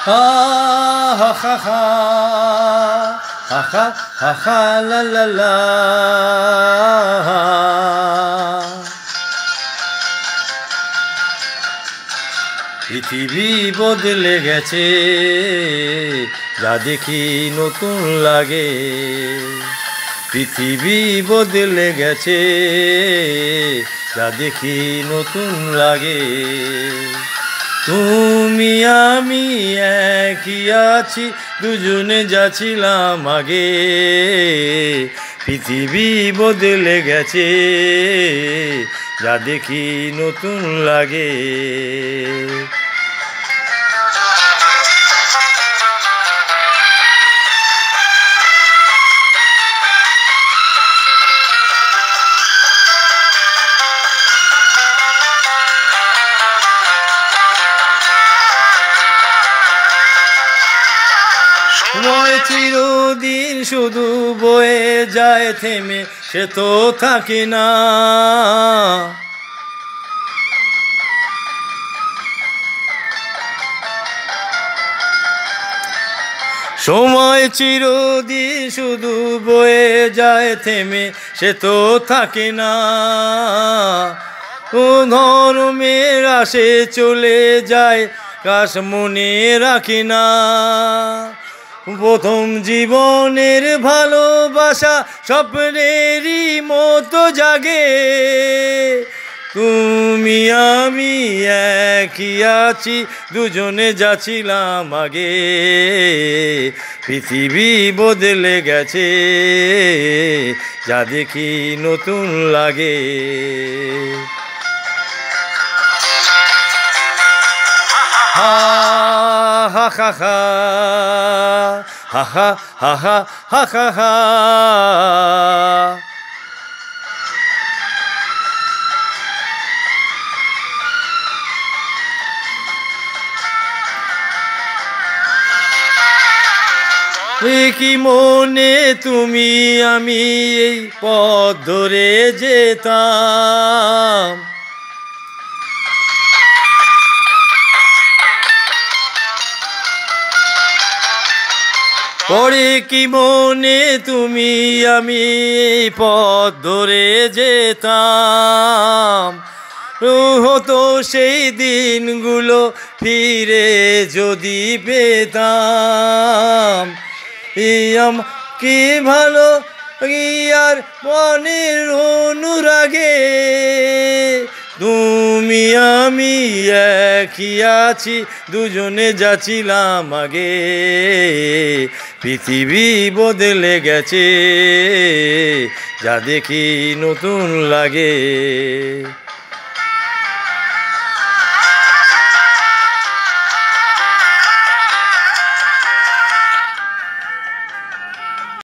ha ha ha ha ha ha ha la la la। পৃথিবী বদলে গেছে, যা দেখি নতুন লাগে। পৃথিবী বদলে গেছে, যা দেখি নতুন লাগে। তুমি আমি একই আছি, দুজনে যাচ্ছিলাম আগে। পৃথিবী বদলে গেছে, যা দেখি নতুন লাগে। সময় চিরদিন শুধু বয়ে যায় থেমে, সে তো থাকে না। সময় চিরদিন শুধু বয়ে যায় থেমে, সে তো থাকে না। ও ধর্মের আসে চলে যায়, কাশ মনে রাখে না। প্রথম জীবনের ভালোবাসা স্বপ্নেরই মতো জাগে। তুমি আমি একই আছি, দুজনে যাচ্ছিলাম আগে। পৃথিবী বদলে গেছে, যা দেখি নতুন লাগে। হা হা হা হা হা হা হা হা হা হা হা। কি মনে তুমি আমি এই পথ ধরে যেতাম। পরে কি মনে তুমি আমি এই পথ ধরে যেতাম। হতো সেই দিনগুলো ফিরে যদি পেতাম। কি ভালো আর মনের অনুরাগে, তুমি আমি একই আছি, দুজনে যাচ্ছিলাম আগে। পৃথিবী বদলে গেছে, যা দেখি নতুন লাগে।